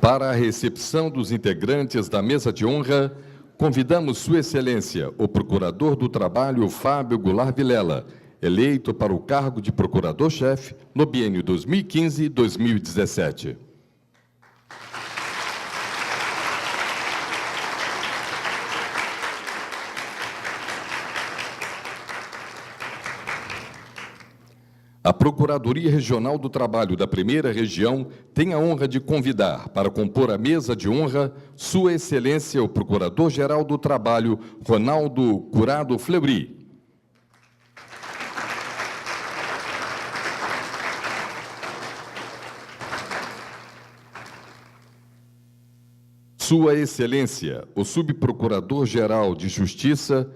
Para a recepção dos integrantes da mesa de honra, convidamos Sua Excelência, o Procurador do Trabalho, Fábio Goulart Vilela, eleito para o cargo de Procurador-Chefe no biênio 2015-2017. A Procuradoria Regional do Trabalho da Primeira Região tem a honra de convidar para compor a mesa de honra Sua Excelência, o Procurador-Geral do Trabalho, Ronaldo Curado Fleury. Sua Excelência, o Subprocurador-Geral de Justiça,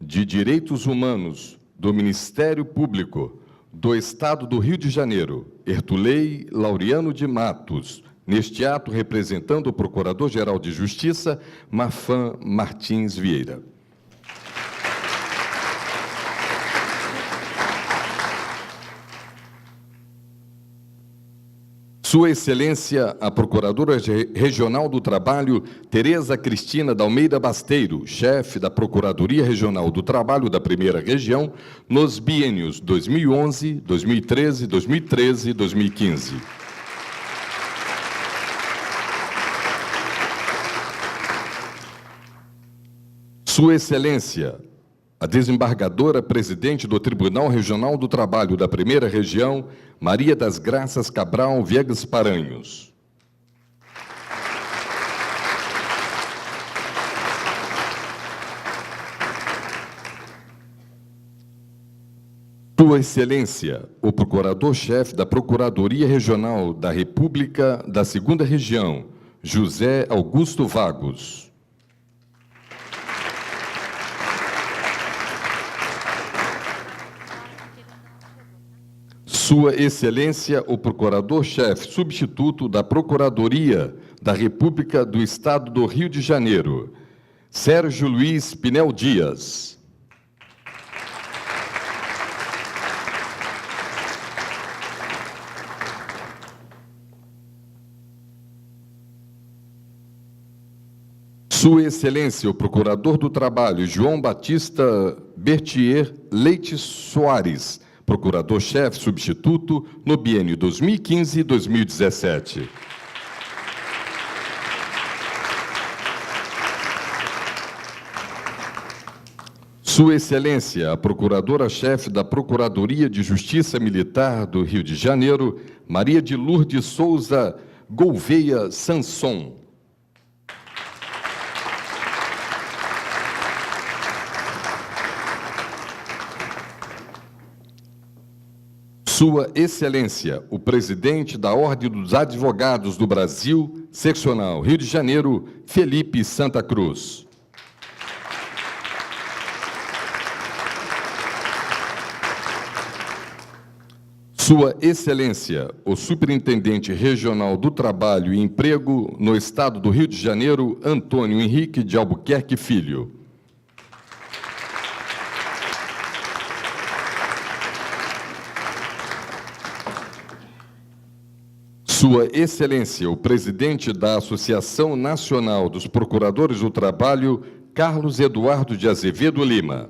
de Direitos Humanos, do Ministério Público, do Estado do Rio de Janeiro, Ertulei Laureano de Matos, neste ato representando o Procurador-Geral de Justiça, Marfan Martins Vieira. Sua Excelência, a Procuradora Regional do Trabalho, Tereza Cristina da Almeida Basteiro, chefe da Procuradoria Regional do Trabalho da Primeira Região, nos biênios 2011, 2013, 2013 e 2015. Sua Excelência, a desembargadora presidente do Tribunal Regional do Trabalho da Primeira Região, Maria das Graças Cabral Viegas Paranhos. Sua Excelência, o Procurador-Chefe da Procuradoria Regional da República da Segunda Região, José Augusto Vagos. Sua Excelência, o Procurador-Chefe Substituto da Procuradoria da República do Estado do Rio de Janeiro, Sérgio Luiz Pinel Dias. Sua Excelência, o Procurador do Trabalho, João Batista Bertier Leite Soares, Procurador-Chefe Substituto no biênio 2015-2017. Sua Excelência, a Procuradora-Chefe da Procuradoria de Justiça Militar do Rio de Janeiro, Maria de Lourdes Souza Gouveia Sanson. Sua Excelência, o Presidente da Ordem dos Advogados do Brasil, Seccional Rio de Janeiro, Felipe Santa Cruz. Sua Excelência, o Superintendente Regional do Trabalho e Emprego no Estado do Rio de Janeiro, Antônio Henrique de Albuquerque Filho. Sua Excelência, o Presidente da Associação Nacional dos Procuradores do Trabalho, Carlos Eduardo de Azevedo Lima.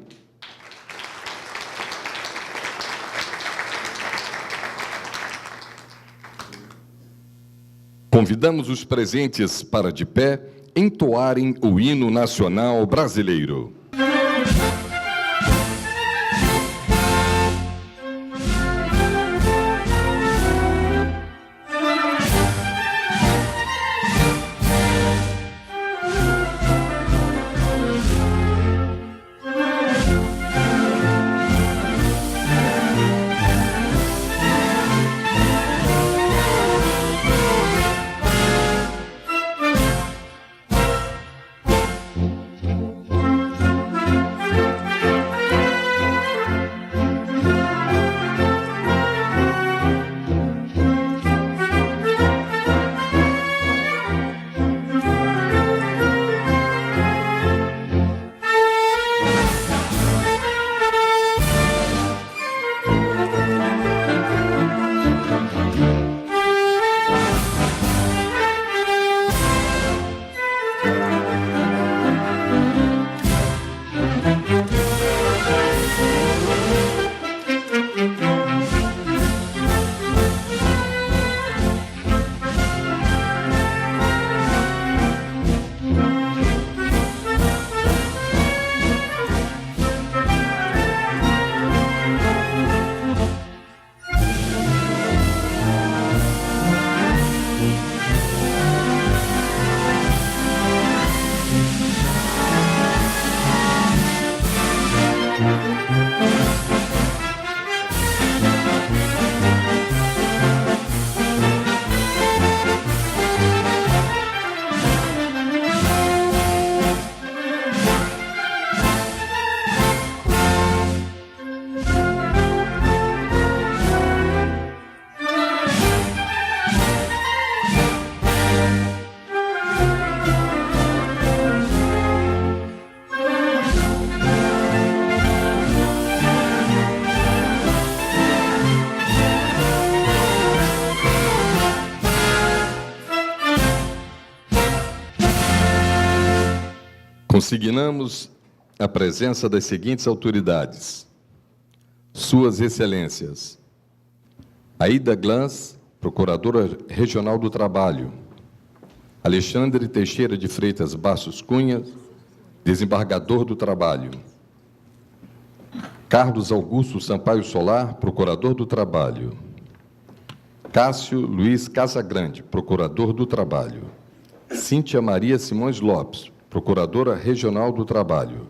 Convidamos os presentes para, de pé, entoarem o hino nacional brasileiro. Consignamos a presença das seguintes autoridades: Suas Excelências Aida Glans, Procuradora Regional do Trabalho; Alexandre Teixeira de Freitas Bastos Cunha, Desembargador do Trabalho; Carlos Augusto Sampaio Solar, Procurador do Trabalho; Cássio Luiz Casagrande, Procurador do Trabalho; Cíntia Maria Simões Lopes, Procuradora Regional do Trabalho;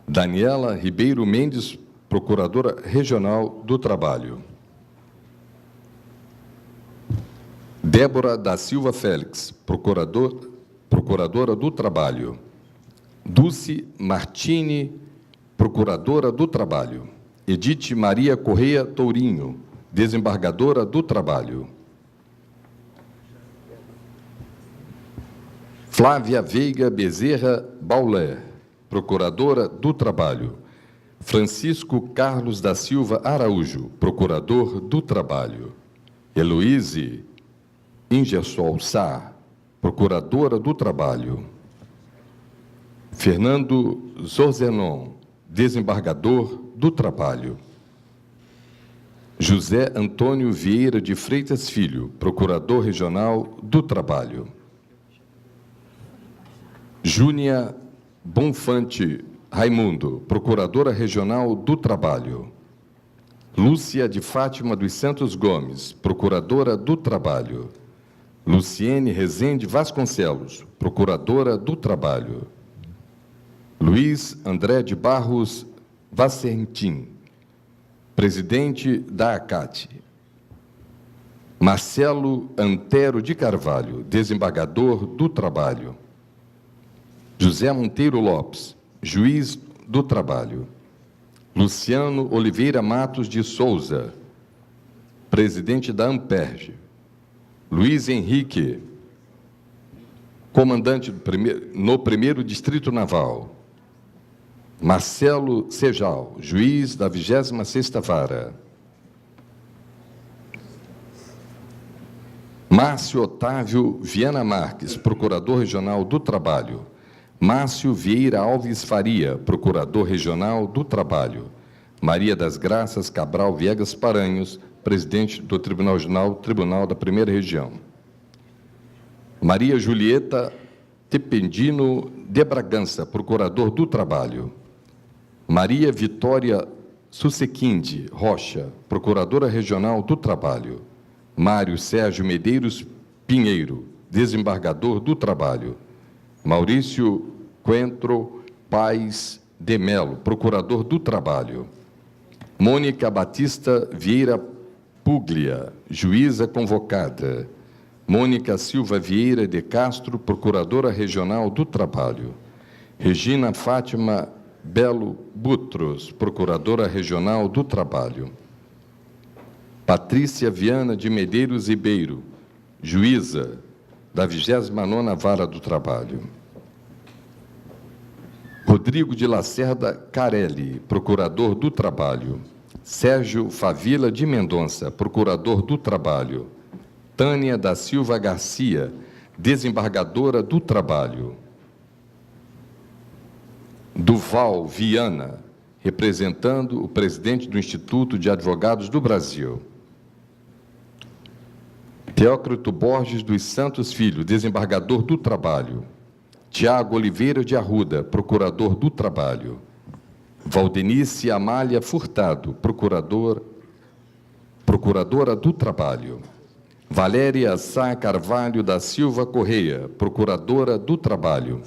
Daniela Ribeiro Mendes, Procuradora Regional do Trabalho; Débora da Silva Félix, Procuradora do Trabalho; Dulce Martini, Procuradora do Trabalho; Edith Maria Correia Tourinho, Desembargadora do Trabalho; Flávia Veiga Bezerra Baulé, Procuradora do Trabalho; Francisco Carlos da Silva Araújo, Procurador do Trabalho; Heloíse Ingersol Sá, Procuradora do Trabalho; Fernando Zorzenon, Desembargador do Trabalho; José Antônio Vieira de Freitas Filho, Procurador Regional do Trabalho; Júnia Bonfante Raimundo, Procuradora Regional do Trabalho; Lúcia de Fátima dos Santos Gomes, Procuradora do Trabalho; Luciene Rezende Vasconcelos, Procuradora do Trabalho; Luiz André de Barros Vacentim, Presidente da ACAT; Marcelo Antero de Carvalho, Desembargador do Trabalho; José Monteiro Lopes, Juiz do Trabalho; Luciano Oliveira Matos de Souza, Presidente da Amperge; Luiz Henrique, Comandante no 1º Distrito Naval; Marcelo Sejal, Juiz da 26ª Vara; Márcio Otávio Viana Marques, Procurador Regional do Trabalho; Márcio Vieira Alves Faria, Procurador Regional do Trabalho; Maria das Graças Cabral Viegas Paranhos, Presidente do Tribunal Regional, Tribunal da Primeira Região; Maria Julieta Tependino de Bragança, Procurador do Trabalho; Maria Vitória Susequinde Rocha, Procuradora Regional do Trabalho; Mário Sérgio Medeiros Pinheiro, Desembargador do Trabalho; Maurício Coentro Paes de Melo, Procurador do Trabalho; Mônica Batista Vieira Puglia, Juíza Convocada; Mônica Silva Vieira de Castro, Procuradora Regional do Trabalho; Regina Fátima Belo Butros, Procuradora Regional do Trabalho; Patrícia Viana de Medeiros Ribeiro, Juíza da 29ª Vara do Trabalho; Rodrigo de Lacerda Carelli, Procurador do Trabalho; Sérgio Favila de Mendonça, Procurador do Trabalho; Tânia da Silva Garcia, Desembargadora do Trabalho; Duval Viana, representando o presidente do Instituto de Advogados do Brasil; Teócrito Borges dos Santos Filho, Desembargador do Trabalho; Tiago Oliveira de Arruda, Procurador do Trabalho; Valdenice Amália Furtado, Procuradora do Trabalho; Valéria Sá Carvalho da Silva Correia, Procuradora do Trabalho;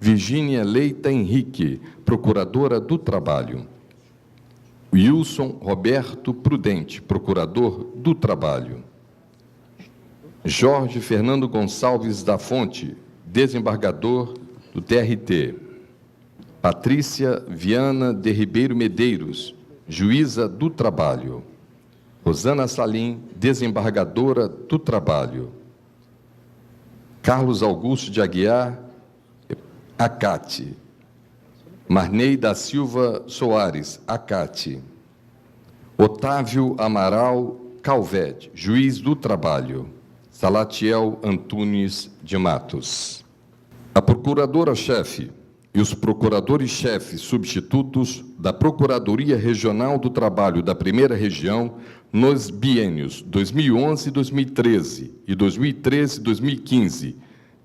Virgínia Leita Henrique, Procuradora do Trabalho; Wilson Roberto Prudente, Procurador do Trabalho; Jorge Fernando Gonçalves da Fonte, Desembargador do TRT; Patrícia Viana de Ribeiro Medeiros, Juíza do Trabalho; Rosana Salim, Desembargadora do Trabalho; Carlos Augusto de Aguiar, ACAT; Marnei da Silva Soares, ACAT; Otávio Amaral Calvete, Juiz do Trabalho; Salatiel Antunes de Matos. A Procuradora-Chefe e os procuradores-chefes substitutos da Procuradoria Regional do Trabalho da Primeira Região nos biênios 2011 e 2013 e 2013 e 2015,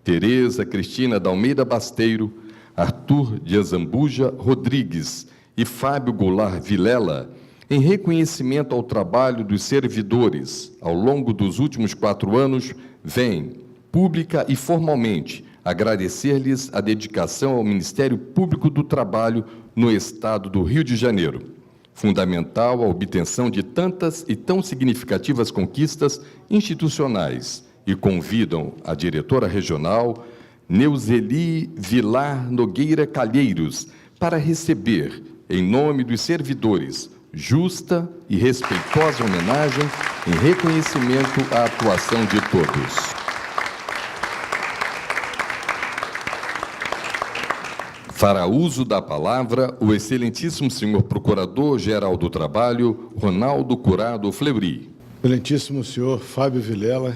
Tereza Cristina da Almeida Basteiro, Arthur de Azambuja Rodrigues e Fábio Goulart Vilela, em reconhecimento ao trabalho dos servidores ao longo dos últimos 4 anos, vem, pública e formalmente, agradecer-lhes a dedicação ao Ministério Público do Trabalho no Estado do Rio de Janeiro, fundamental a obtenção de tantas e tão significativas conquistas institucionais, e convidam a diretora regional, Neuzeli Vilar Nogueira Calheiros, para receber, em nome dos servidores, justa e respeitosa homenagem em reconhecimento à atuação de todos. Fará uso da palavra o excelentíssimo senhor Procurador-Geral do Trabalho, Ronaldo Curado Fleury. Excelentíssimo senhor Fábio Vilela,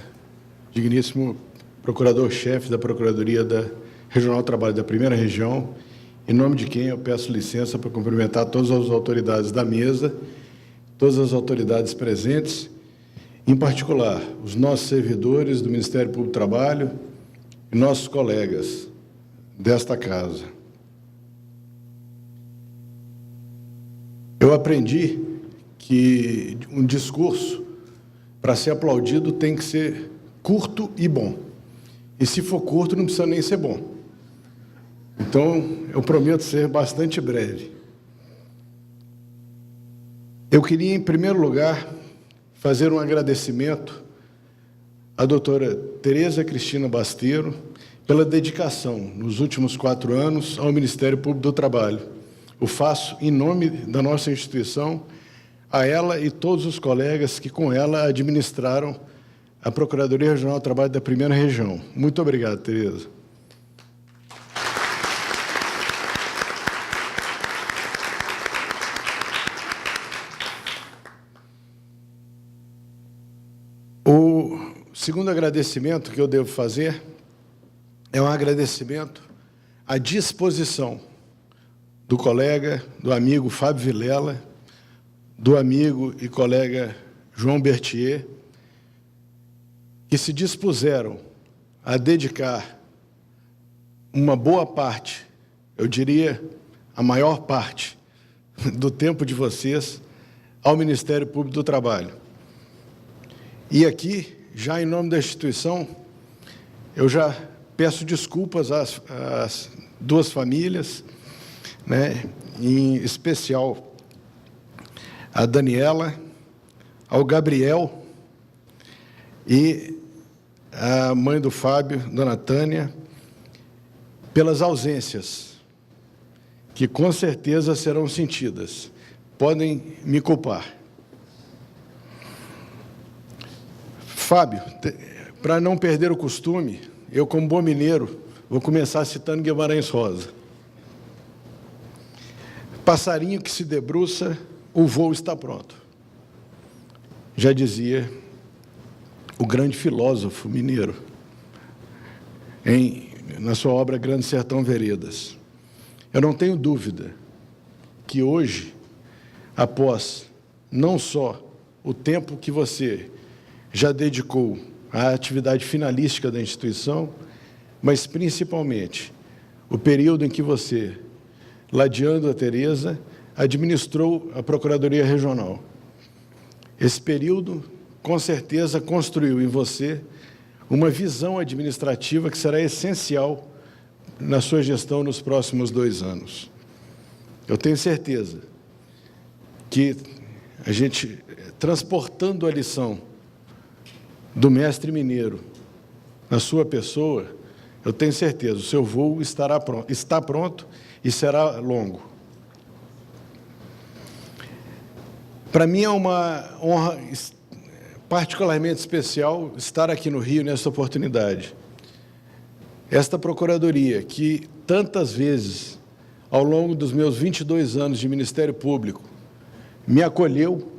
digníssimo Procurador-Chefe da Procuradoria Regional do Trabalho da Primeira Região, em nome de quem eu peço licença para cumprimentar todas as autoridades da mesa, todas as autoridades presentes, em particular os nossos servidores do Ministério Público do Trabalho e nossos colegas desta casa. Eu aprendi que um discurso, para ser aplaudido, tem que ser curto e bom. E se for curto, não precisa nem ser bom. Então, eu prometo ser bastante breve. Eu queria, em primeiro lugar, fazer um agradecimento à doutora Tereza Cristina Basteiro pela dedicação, nos últimos 4 anos, ao Ministério Público do Trabalho. O faço em nome da nossa instituição, a ela e todos os colegas que com ela administraram a Procuradoria Regional do Trabalho da Primeira Região. Muito obrigado, Tereza. O segundo agradecimento que eu devo fazer é um agradecimento à disposição do colega, do amigo Fábio Vilela, do amigo e colega João Berthier, que se dispuseram a dedicar uma boa parte, eu diria a maior parte, do tempo de vocês ao Ministério Público do Trabalho. E aqui, já em nome da instituição, eu já peço desculpas às 2 famílias, né, em especial a Daniela, ao Gabriel e a mãe do Fábio, Dona Tânia, pelas ausências, que com certeza serão sentidas. Podem me culpar. Fábio, para não perder o costume, eu, como bom mineiro, vou começar citando Guimarães Rosa. Passarinho que se debruça, o voo está pronto. Já dizia o grande filósofo mineiro, na sua obra Grande Sertão Veredas. Eu não tenho dúvida que hoje, após não só o tempo que você já dedicou à atividade finalística da instituição, mas principalmente o período em que você, ladeando a Tereza, administrou a Procuradoria Regional. Esse período, com certeza, construiu em você uma visão administrativa que será essencial na sua gestão nos próximos 2 anos. Eu tenho certeza que a gente, transportando a lição do mestre mineiro na sua pessoa, eu tenho certeza, o seu voo está pronto e será longo. Para mim é uma honra particularmente especial estar aqui no Rio nessa oportunidade. Esta Procuradoria, que tantas vezes, ao longo dos meus 22 anos de Ministério Público, me acolheu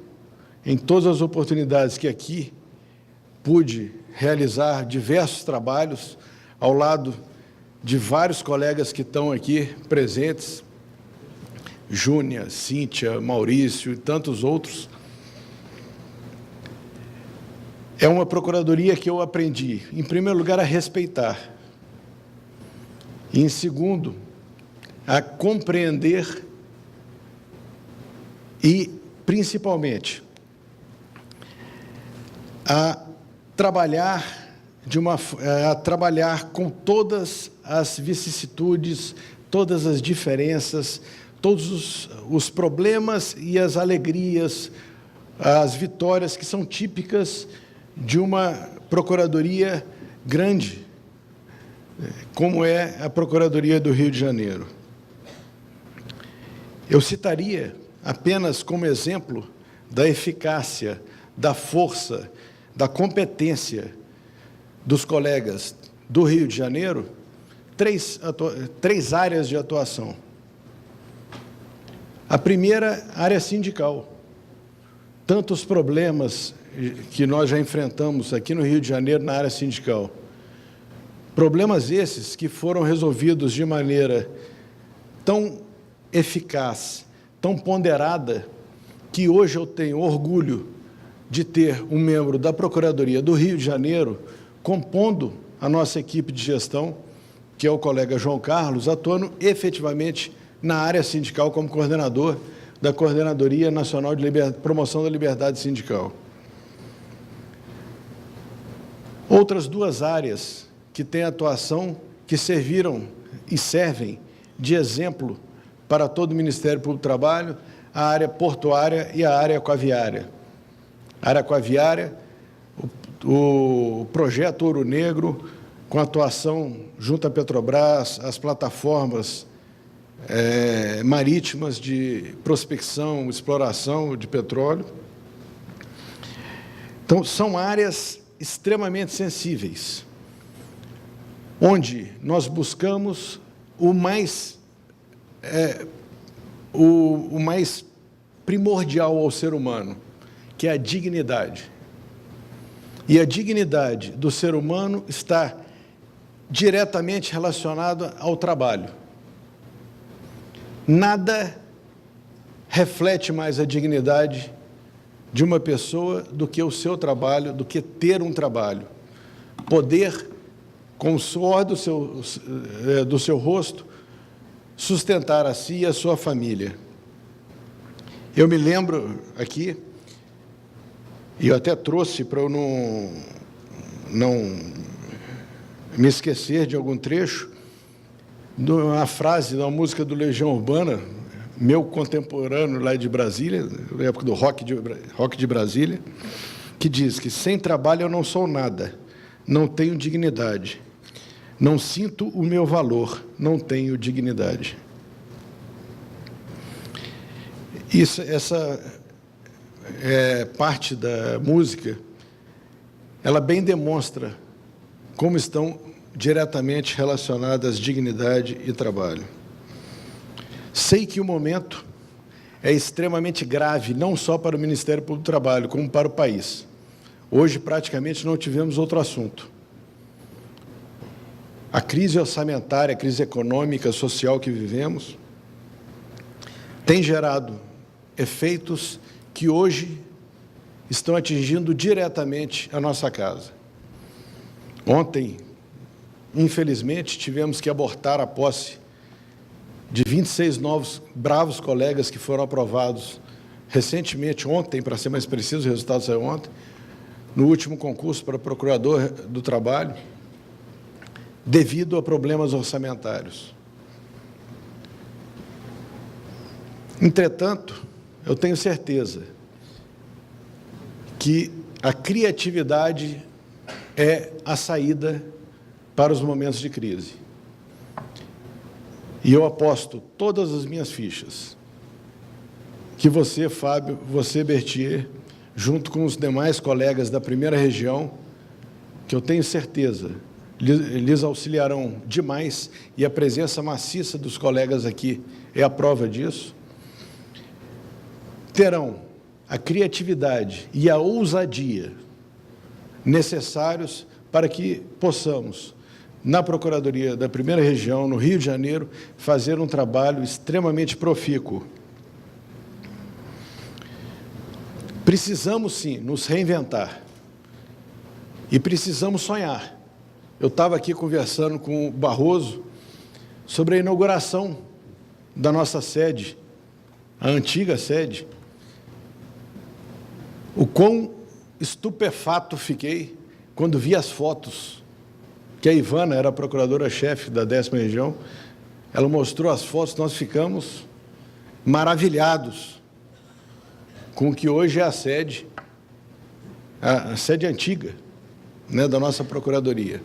em todas as oportunidades que aqui pude realizar diversos trabalhos ao lado de vários colegas que estão aqui presentes, Júnia, Cíntia, Maurício e tantos outros. É uma procuradoria que eu aprendi, em primeiro lugar, a respeitar. E, em segundo, a compreender e, principalmente, a trabalhar com todas as vicissitudes, todas as diferenças, todos os problemas e as alegrias, as vitórias que são típicas de uma procuradoria grande, como é a Procuradoria do Rio de Janeiro. Eu citaria apenas como exemplo da eficácia, da força, da competência dos colegas do Rio de Janeiro, três áreas de atuação. A primeira, área sindical. Tantos problemas que nós já enfrentamos aqui no Rio de Janeiro na área sindical. Problemas esses que foram resolvidos de maneira tão eficaz, tão ponderada, que hoje eu tenho orgulho de ter um membro da Procuradoria do Rio de Janeiro compondo a nossa equipe de gestão, que é o colega João Carlos, atuando efetivamente na área sindical como coordenador da Coordenadoria Nacional de Promoção da Liberdade Sindical. Outras duas áreas que têm atuação, que serviram e servem de exemplo para todo o Ministério Público do Trabalho, a área portuária e a área aquaviária. A área aquaviária, o projeto Ouro Negro, com atuação junto à Petrobras, as plataformas marítimas de prospecção, exploração de petróleo. Então, são áreas extremamente sensíveis, onde nós buscamos o mais primordial ao ser humano, que é a dignidade. E a dignidade do ser humano está diretamente relacionada ao trabalho. Nada reflete mais a dignidade de uma pessoa do que o seu trabalho, do que ter um trabalho. Poder, com o suor do seu rosto, sustentar a si e a sua família. Eu me lembro aqui, e eu até trouxe para eu não me esquecer de algum trecho, de uma frase da música do Legião Urbana, meu contemporâneo lá de Brasília, na época do rock de Brasília, que diz que sem trabalho eu não sou nada, não tenho dignidade, não sinto o meu valor, não tenho dignidade. Essa parte da música, ela bem demonstra como estão diretamente relacionadas dignidade e trabalho. Sei que o momento é extremamente grave, não só para o Ministério Público do Trabalho, como para o país. Hoje, praticamente, não tivemos outro assunto. A crise orçamentária, a crise econômica, social que vivemos, tem gerado efeitos que hoje estão atingindo diretamente a nossa casa. Ontem, infelizmente, tivemos que abortar a posse de 26 novos bravos colegas que foram aprovados recentemente, ontem, para ser mais preciso, o resultado saiu ontem, no último concurso para procurador do trabalho, devido a problemas orçamentários. Entretanto, eu tenho certeza que a criatividade é a saída para os momentos de crise. E eu aposto todas as minhas fichas que você, Fábio, você, Berthier, junto com os demais colegas da primeira região, que eu tenho certeza, lhes auxiliarão demais, e a presença maciça dos colegas aqui é a prova disso, terão a criatividade e a ousadia necessários para que possamos, na Procuradoria da Primeira Região, no Rio de Janeiro, fazer um trabalho extremamente profícuo. Precisamos, sim, nos reinventar e precisamos sonhar. Eu estava aqui conversando com o Barroso sobre a inauguração da nossa sede, a antiga sede. O quão estupefato fiquei quando vi as fotos, que a Ivana era a procuradora-chefe da 10ª Região, ela mostrou as fotos, nós ficamos maravilhados com o que hoje é a sede antiga, né, da nossa Procuradoria.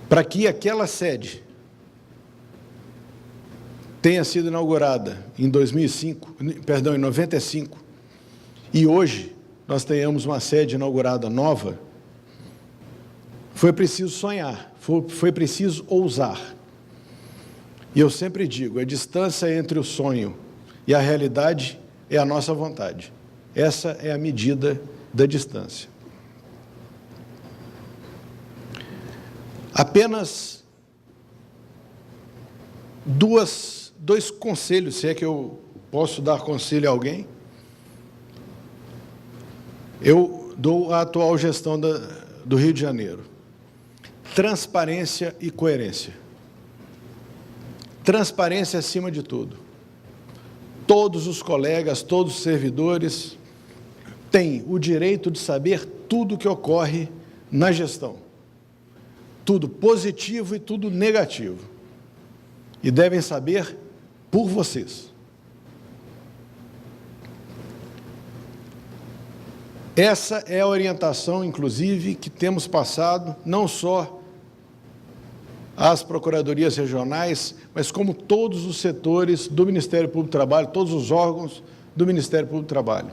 Para que aquela sede tenha sido inaugurada em 95, e hoje nós tenhamos uma sede inaugurada nova, foi preciso sonhar, foi preciso ousar. E eu sempre digo, a distância entre o sonho e a realidade é a nossa vontade. Essa é a medida da distância. Apenas dois conselhos, se é que eu posso dar conselho a alguém. Eu dou a atual gestão do Rio de Janeiro. Transparência e coerência. Transparência acima de tudo. Todos os colegas, todos os servidores têm o direito de saber tudo o que ocorre na gestão. Tudo positivo e tudo negativo. E devem saber por vocês. Essa é a orientação, inclusive, que temos passado, não só às procuradorias regionais, mas como todos os setores do Ministério Público do Trabalho, todos os órgãos do Ministério Público do Trabalho.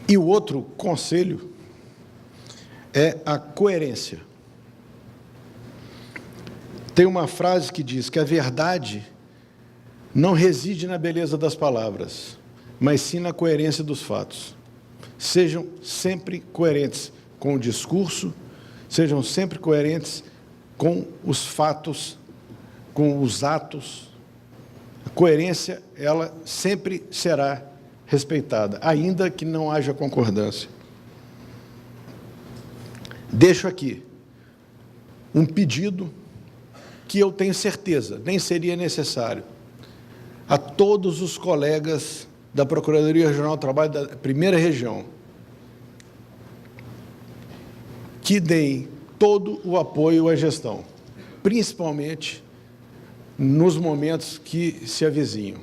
E o outro conselho é a coerência. Tem uma frase que diz que a verdade não reside na beleza das palavras, mas sim na coerência dos fatos. Sejam sempre coerentes com o discurso, sejam sempre coerentes com os fatos, com os atos. A coerência, ela sempre será respeitada, ainda que não haja concordância. Deixo aqui um pedido que eu tenho certeza, nem seria necessário, a todos os colegas da Procuradoria Regional do Trabalho da Primeira Região, que deem todo o apoio à gestão, principalmente nos momentos que se avizinham.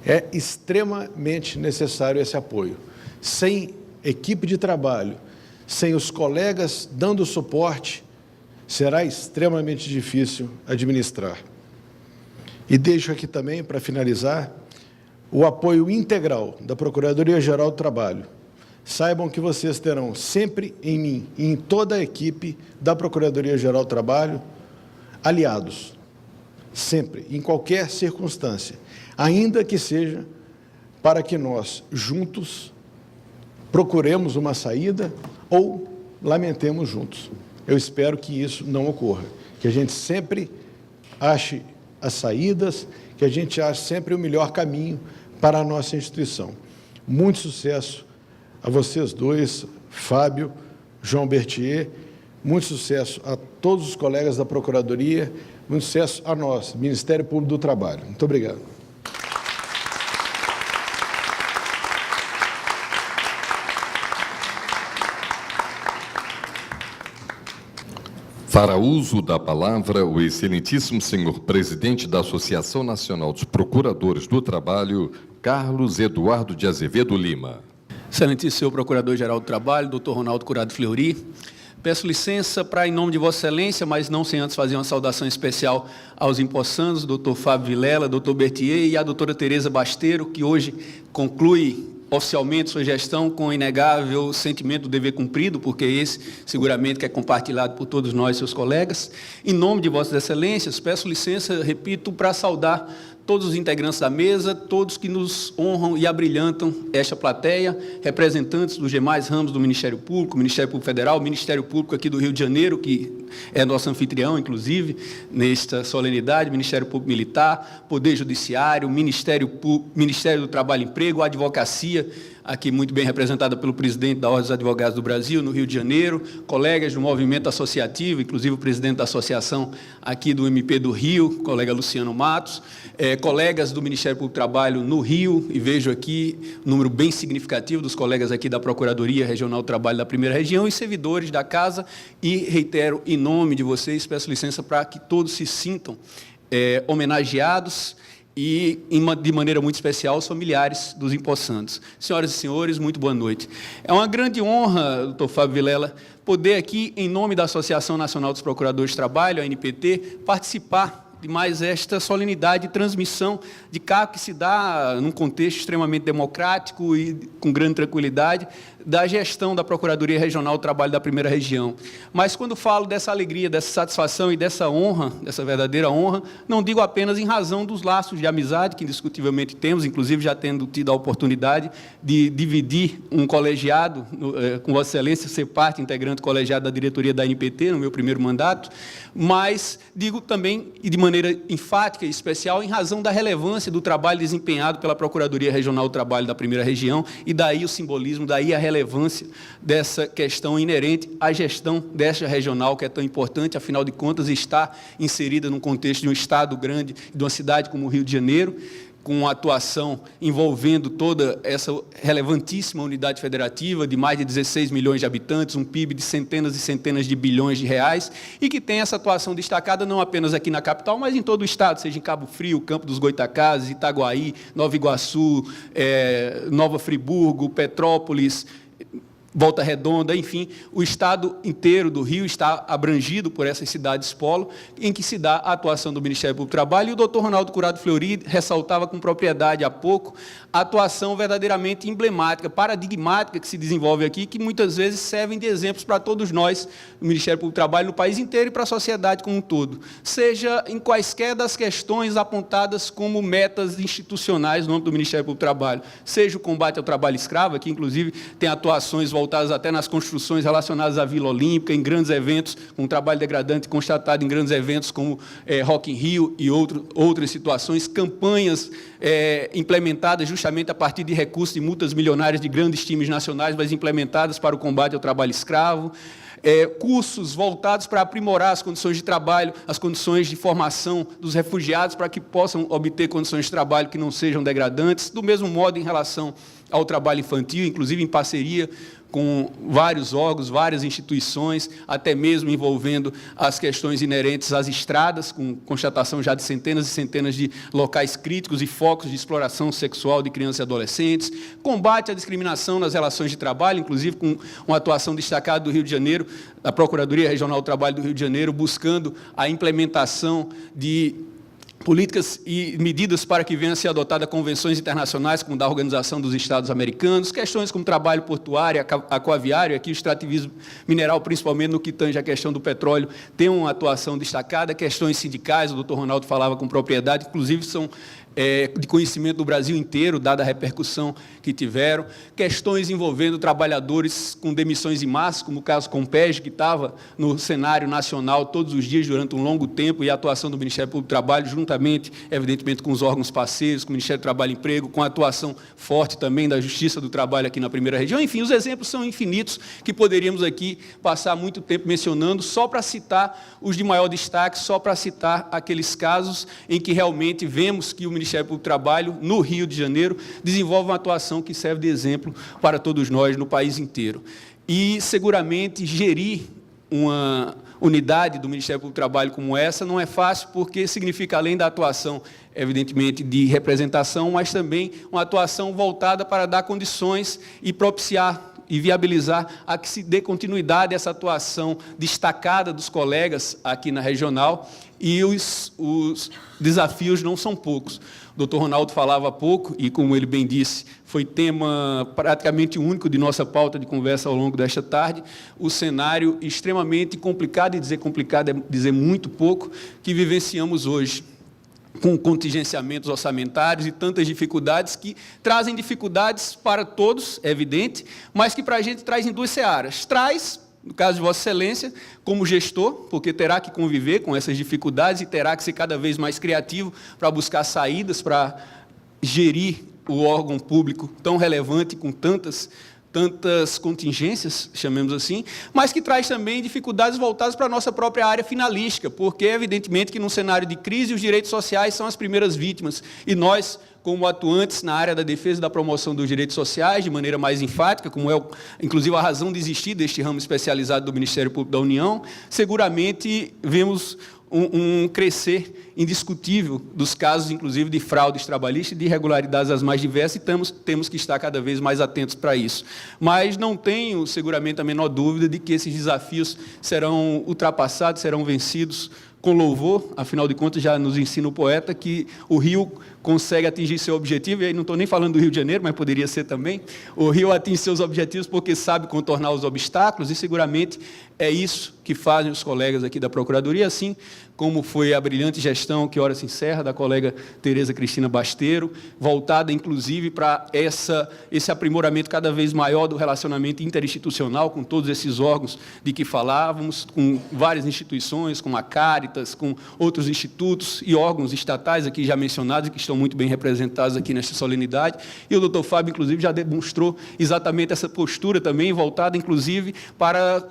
É extremamente necessário esse apoio. Sem equipe de trabalho, sem os colegas dando suporte, será extremamente difícil administrar. E deixo aqui também, para finalizar, o apoio integral da Procuradoria-Geral do Trabalho. Saibam que vocês terão sempre em mim e em toda a equipe da Procuradoria-Geral do Trabalho aliados, sempre, em qualquer circunstância, ainda que seja para que nós, juntos, procuremos uma saída ou lamentemos juntos. Eu espero que isso não ocorra, que a gente sempre ache as saídas, que a gente ache sempre o melhor caminho para a nossa instituição. Muito sucesso a vocês dois, Fábio, João Berthier, muito sucesso a todos os colegas da Procuradoria, muito sucesso a nós, Ministério Público do Trabalho. Muito obrigado. Fará uso da palavra o excelentíssimo senhor presidente da Associação Nacional dos Procuradores do Trabalho, Carlos Eduardo de Azevedo Lima. Excelentíssimo senhor Procurador-Geral do Trabalho, doutor Ronaldo Curado Fleury, peço licença para, em nome de Vossa Excelência, mas não sem antes fazer uma saudação especial aos empossandos, doutor Fábio Vilela, doutor Berthier e a doutora Tereza Basteiro, que hoje conclui oficialmente sua gestão com inegável sentimento do dever cumprido, porque esse seguramente que é compartilhado por todos nós, seus colegas. Em nome de Vossas Excelências, peço licença, repito, para saudar todos os integrantes da mesa, todos que nos honram e abrilhantam esta plateia, representantes dos demais ramos do Ministério Público Federal, Ministério Público aqui do Rio de Janeiro, que é nosso anfitrião, inclusive, nesta solenidade, Ministério Público Militar, Poder Judiciário, Ministério do Trabalho e Emprego, Advocacia, aqui muito bem representada pelo presidente da Ordem dos Advogados do Brasil, no Rio de Janeiro, colegas do movimento associativo, inclusive o presidente da associação aqui do MP do Rio, colega Luciano Matos, colegas do Ministério Público do Trabalho no Rio, e vejo aqui um número bem significativo dos colegas aqui da Procuradoria Regional do Trabalho da Primeira Região e servidores da Casa, e reitero, em nome de vocês, peço licença para que todos se sintam homenageados, e, de maneira muito especial, os familiares dos empossandos. Senhoras e senhores, muito boa noite. É uma grande honra, doutor Fábio Vilela, poder aqui, em nome da Associação Nacional dos Procuradores de Trabalho, a ANPT, participar de mais esta solenidade de transmissão de cargo que se dá num contexto extremamente democrático e com grande tranquilidade da gestão da Procuradoria Regional do Trabalho da Primeira Região. Mas quando falo dessa alegria, dessa satisfação e dessa honra, dessa verdadeira honra, não digo apenas em razão dos laços de amizade que indiscutivelmente temos, inclusive já tendo tido a oportunidade de dividir um colegiado, com Vossa Excelência, ser parte integrante colegiado da diretoria da ANPT no meu primeiro mandato, mas digo também, e de maneira enfática e especial, em razão da relevância do trabalho desempenhado pela Procuradoria Regional do Trabalho da Primeira Região, e daí o simbolismo, daí a relevância dessa questão inerente à gestão desta regional, que é tão importante, afinal de contas, está inserida num contexto de um estado grande, de uma cidade como o Rio de Janeiro, com uma atuação envolvendo toda essa relevantíssima unidade federativa de mais de 16 milhões de habitantes, um PIB de centenas e centenas de bilhões de reais, e que tem essa atuação destacada não apenas aqui na capital, mas em todo o estado, seja em Cabo Frio, Campo dos Goitacazes, Itaguaí, Nova Iguaçu, Nova Friburgo, Petrópolis, Volta Redonda, enfim, o estado inteiro do Rio está abrangido por essas cidades polo, em que se dá a atuação do Ministério Público do Trabalho, e o doutor Ronaldo Curado Fleury ressaltava com propriedade há pouco a atuação verdadeiramente emblemática, paradigmática que se desenvolve aqui, que muitas vezes servem de exemplos para todos nós, no Ministério Público do Trabalho, no país inteiro e para a sociedade como um todo, seja em quaisquer das questões apontadas como metas institucionais no âmbito do Ministério Público do Trabalho, seja o combate ao trabalho escravo, que inclusive tem atuações voltadas até nas construções relacionadas à Vila Olímpica, em grandes eventos, com um trabalho degradante constatado em grandes eventos como Rock in Rio e outras situações, campanhas implementadas justamente a partir de recursos de multas milionárias de grandes times nacionais, mas implementadas para o combate ao trabalho escravo, cursos voltados para aprimorar as condições de trabalho, as condições de formação dos refugiados, para que possam obter condições de trabalho que não sejam degradantes, do mesmo modo em relação ao trabalho infantil, inclusive em parceria com vários órgãos, várias instituições, até mesmo envolvendo as questões inerentes às estradas, com constatação já de centenas e centenas de locais críticos e focos de exploração sexual de crianças e adolescentes, combate à discriminação nas relações de trabalho, inclusive com uma atuação destacada do Rio de Janeiro, da Procuradoria Regional do Trabalho do Rio de Janeiro, buscando a implementação de políticas e medidas para que venham a ser adotadas convenções internacionais, como da Organização dos Estados Americanos, questões como trabalho portuário, aquaviário, aqui o extrativismo mineral, principalmente no que tange a questão do petróleo, tem uma atuação destacada, questões sindicais, o doutor Ronaldo falava com propriedade, inclusive são de conhecimento do Brasil inteiro, dada a repercussão que tiveram, questões envolvendo trabalhadores com demissões em massa, como o caso Compeg, que estava no cenário nacional todos os dias durante um longo tempo, e a atuação do Ministério Público do Trabalho, juntamente, evidentemente, com os órgãos parceiros, com o Ministério do Trabalho e Emprego, com a atuação forte também da Justiça do Trabalho aqui na Primeira Região. Enfim, os exemplos são infinitos, que poderíamos aqui passar muito tempo mencionando, só para citar os de maior destaque, só para citar aqueles casos em que realmente vemos que o Ministério Público do Trabalho, no Rio de Janeiro, desenvolve uma atuação que serve de exemplo para todos nós no país inteiro. E, seguramente, gerir uma unidade do Ministério Público do Trabalho como essa não é fácil, porque significa, além da atuação, evidentemente, de representação, mas também uma atuação voltada para dar condições e propiciar e viabilizar a que se dê continuidade a essa atuação destacada dos colegas aqui na regional, e os desafios não são poucos. O doutor Ronaldo falava há pouco, e como ele bem disse, foi tema praticamente único de nossa pauta de conversa ao longo desta tarde, o cenário extremamente complicado, e dizer complicado é dizer muito pouco, que vivenciamos hoje. com contingenciamentos orçamentários e tantas dificuldades que trazem dificuldades para todos, é evidente, mas que para a gente traz em duas searas. Traz, no caso de Vossa Excelência, como gestor, porque terá que conviver com essas dificuldades e terá que ser cada vez mais criativo para buscar saídas, para gerir o órgão público tão relevante, com tantas contingências, chamemos assim, mas que traz também dificuldades voltadas para a nossa própria área finalística, porque, evidentemente, que num cenário de crise, os direitos sociais são as primeiras vítimas, e nós, como atuantes na área da defesa e da promoção dos direitos sociais, de maneira mais enfática, como é, inclusive, a razão de existir deste ramo especializado do Ministério Público da União, seguramente vemos um crescer indiscutível dos casos, inclusive, de fraudes trabalhistas e de irregularidades as mais diversas, e temos que estar cada vez mais atentos para isso. Mas não tenho, seguramente, a menor dúvida de que esses desafios serão ultrapassados, serão vencidos com louvor. Afinal de contas, já nos ensina o poeta que o Rio consegue atingir seu objetivo, e aí não estou nem falando do Rio de Janeiro, mas poderia ser também. O Rio atinge seus objetivos porque sabe contornar os obstáculos, e seguramente é isso que fazem os colegas aqui da Procuradoria, assim como foi a brilhante gestão, que ora se encerra, da colega Tereza Cristina Basteiro, voltada, inclusive, para esse aprimoramento cada vez maior do relacionamento interinstitucional com todos esses órgãos de que falávamos, com várias instituições, como a Caritas, com outros institutos e órgãos estatais aqui já mencionados, que estão muito bem representados aqui nesta solenidade. E o doutor Fábio, inclusive, já demonstrou exatamente essa postura também, voltada, inclusive, para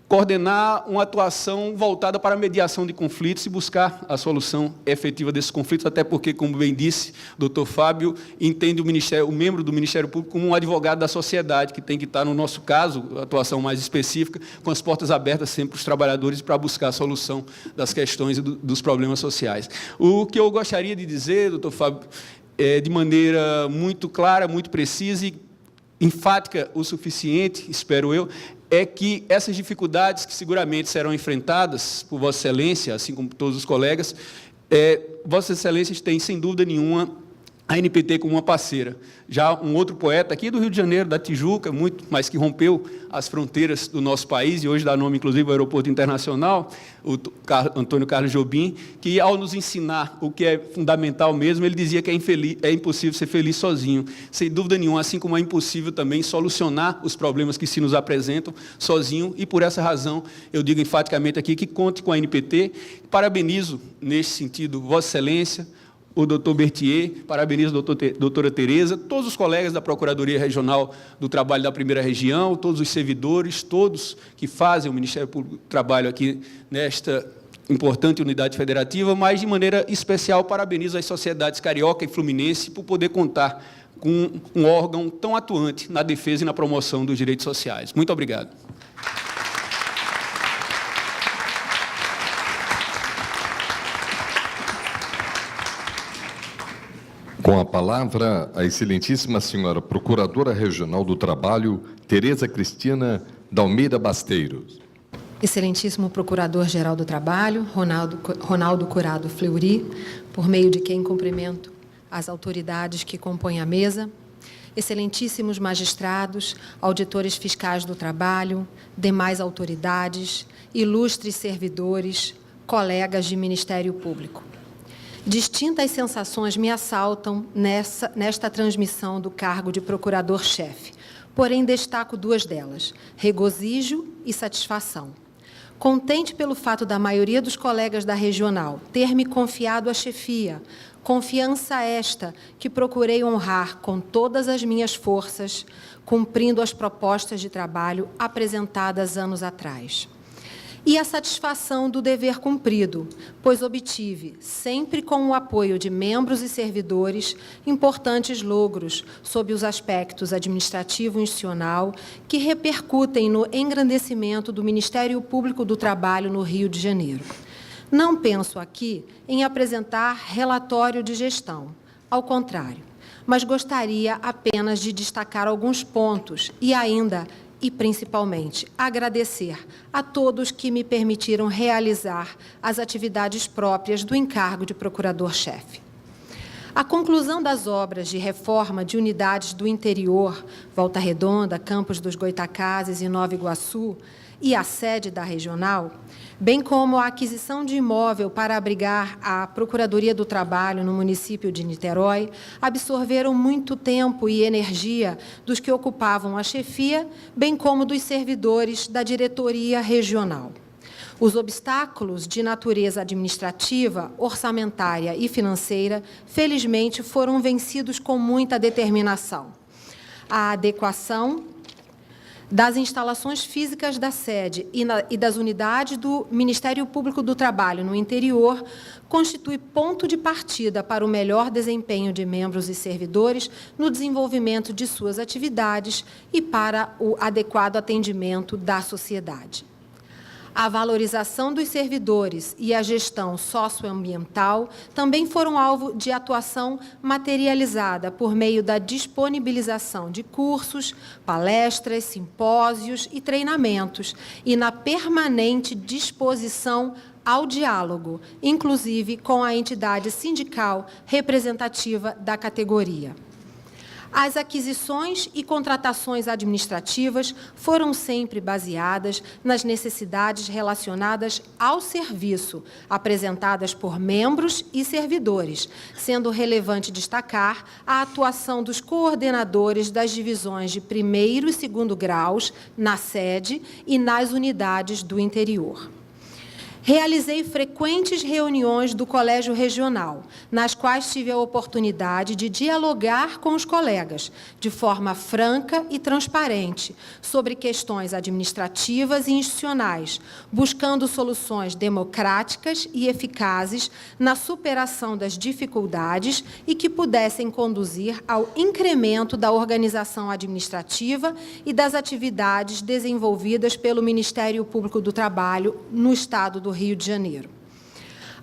coordenar uma atuação voltada para a mediação de conflitos e buscar a solução efetiva desses conflitos, até porque, como bem disse o doutor Fábio, entende o membro do Ministério Público como um advogado da sociedade, que tem que estar, no nosso caso, atuação mais específica, com as portas abertas sempre para os trabalhadores para buscar a solução das questões e dos problemas sociais. O que eu gostaria de dizer, doutor Fábio, de maneira muito clara, muito precisa e enfática o suficiente, espero eu, é que essas dificuldades que seguramente serão enfrentadas por Vossa Excelência, assim como todos os colegas, Vossas Excelências têm, sem dúvida nenhuma, a ANPT como uma parceira. Já um outro poeta aqui do Rio de Janeiro, da Tijuca, mas que rompeu as fronteiras do nosso país, e hoje dá nome, inclusive, ao aeroporto internacional, o Antônio Carlos Jobim, que, ao nos ensinar o que é fundamental mesmo, ele dizia que é impossível ser feliz sozinho. Sem dúvida nenhuma, assim como é impossível também solucionar os problemas que se nos apresentam sozinho, e, por essa razão, eu digo enfaticamente aqui que conte com a ANPT. Parabenizo, nesse sentido, Vossa Excelência, o doutor Berthier, parabenizo a doutora Tereza, todos os colegas da Procuradoria Regional do Trabalho da Primeira Região, todos os servidores, todos que fazem o Ministério Público do Trabalho aqui nesta importante unidade federativa, mas, de maneira especial, parabenizo as sociedades carioca e fluminense por poder contar com um órgão tão atuante na defesa e na promoção dos direitos sociais. Muito obrigado. Com a palavra, a excelentíssima senhora Procuradora Regional do Trabalho, Tereza Cristina Dalmeida Basteiro. Excelentíssimo Procurador-Geral do Trabalho, Ronaldo Curado Fleury, por meio de quem cumprimento as autoridades que compõem a mesa, excelentíssimos magistrados, auditores fiscais do trabalho, demais autoridades, ilustres servidores, colegas de Ministério Público. Distintas sensações me assaltam nesta transmissão do cargo de procurador-chefe, porém destaco duas delas: regozijo e satisfação. Contente pelo fato da maioria dos colegas da regional ter me confiado a chefia, confiança esta que procurei honrar com todas as minhas forças, cumprindo as propostas de trabalho apresentadas anos atrás. E a satisfação do dever cumprido, pois obtive, sempre com o apoio de membros e servidores, importantes logros sob os aspectos administrativo e institucional que repercutem no engrandecimento do Ministério Público do Trabalho no Rio de Janeiro. Não penso aqui em apresentar relatório de gestão, ao contrário, mas gostaria apenas de destacar alguns pontos e ainda e, principalmente, agradecer a todos que me permitiram realizar as atividades próprias do encargo de procurador-chefe. A conclusão das obras de reforma de unidades do interior, Volta Redonda, Campos dos Goitacazes e Nova Iguaçu, e a sede da regional, bem como a aquisição de imóvel para abrigar a Procuradoria do Trabalho no município de Niterói, absorveram muito tempo e energia dos que ocupavam a chefia, bem como dos servidores da diretoria regional. Os obstáculos de natureza administrativa, orçamentária e financeira, felizmente, foram vencidos com muita determinação. A adequação das instalações físicas da sede e das unidades do Ministério Público do Trabalho no interior constitui ponto de partida para o melhor desempenho de membros e servidores no desenvolvimento de suas atividades e para o adequado atendimento da sociedade. A valorização dos servidores e a gestão socioambiental também foram alvo de atuação materializada por meio da disponibilização de cursos, palestras, simpósios e treinamentos e na permanente disposição ao diálogo, inclusive com a entidade sindical representativa da categoria. As aquisições e contratações administrativas foram sempre baseadas nas necessidades relacionadas ao serviço, apresentadas por membros e servidores, sendo relevante destacar a atuação dos coordenadores das divisões de primeiro e segundo graus na sede e nas unidades do interior. Realizei frequentes reuniões do Colégio Regional, nas quais tive a oportunidade de dialogar com os colegas, de forma franca e transparente, sobre questões administrativas e institucionais, buscando soluções democráticas e eficazes na superação das dificuldades e que pudessem conduzir ao incremento da organização administrativa e das atividades desenvolvidas pelo Ministério Público do Trabalho no Estado do Rio de Janeiro.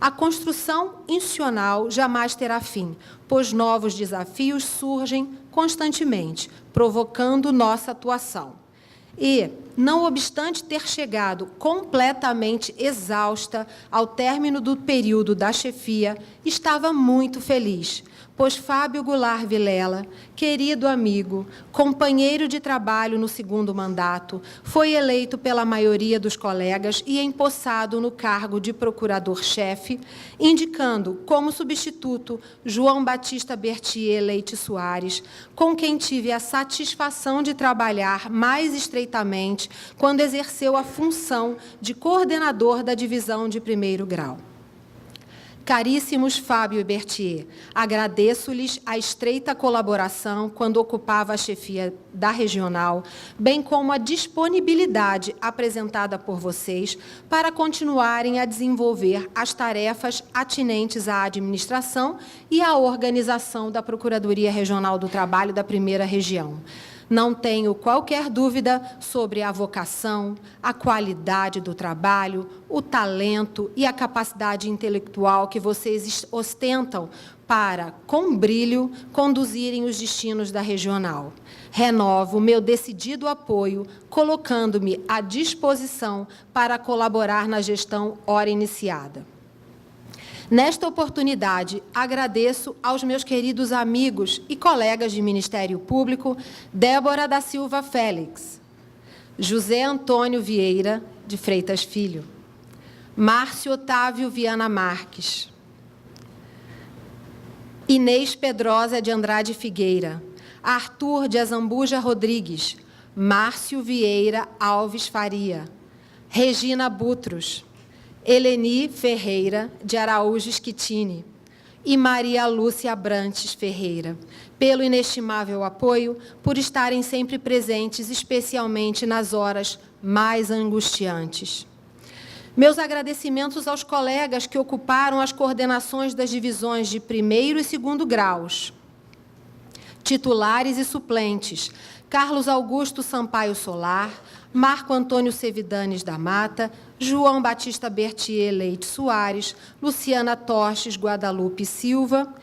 A construção institucional jamais terá fim, pois novos desafios surgem constantemente, provocando nossa atuação. E, não obstante ter chegado completamente exausta ao término do período da chefia, estava muito feliz, pois Fábio Goulart Vilela, querido amigo, companheiro de trabalho no segundo mandato, foi eleito pela maioria dos colegas e empossado no cargo de procurador-chefe, indicando como substituto João Batista Bertier Leite Soares, com quem tive a satisfação de trabalhar mais estreitamente quando exerceu a função de coordenador da divisão de primeiro grau. Caríssimos Fábio e Bertier, agradeço-lhes a estreita colaboração quando ocupava a chefia da regional, bem como a disponibilidade apresentada por vocês para continuarem a desenvolver as tarefas atinentes à administração e à organização da Procuradoria Regional do Trabalho da Primeira Região. Não tenho qualquer dúvida sobre a vocação, a qualidade do trabalho, o talento e a capacidade intelectual que vocês ostentam para, com brilho, conduzirem os destinos da regional. Renovo meu decidido apoio, colocando-me à disposição para colaborar na gestão ora iniciada. Nesta oportunidade, agradeço aos meus queridos amigos e colegas de Ministério Público, Débora da Silva Félix, José Antônio Vieira de Freitas Filho, Márcio Otávio Viana Marques, Inês Pedrosa de Andrade Figueira, Arthur de Azambuja Rodrigues, Márcio Vieira Alves Faria, Regina Butros, Eleni Ferreira de Araújo Schettini e Maria Lúcia Abrantes Ferreira, pelo inestimável apoio, por estarem sempre presentes, especialmente nas horas mais angustiantes. Meus agradecimentos aos colegas que ocuparam as coordenações das divisões de primeiro e segundo graus, titulares e suplentes, Carlos Augusto Sampaio Solar, Marco Antônio Sevidanes da Mata, João Batista Bertier Leite Soares, Luciana Torches Guadalupe Silva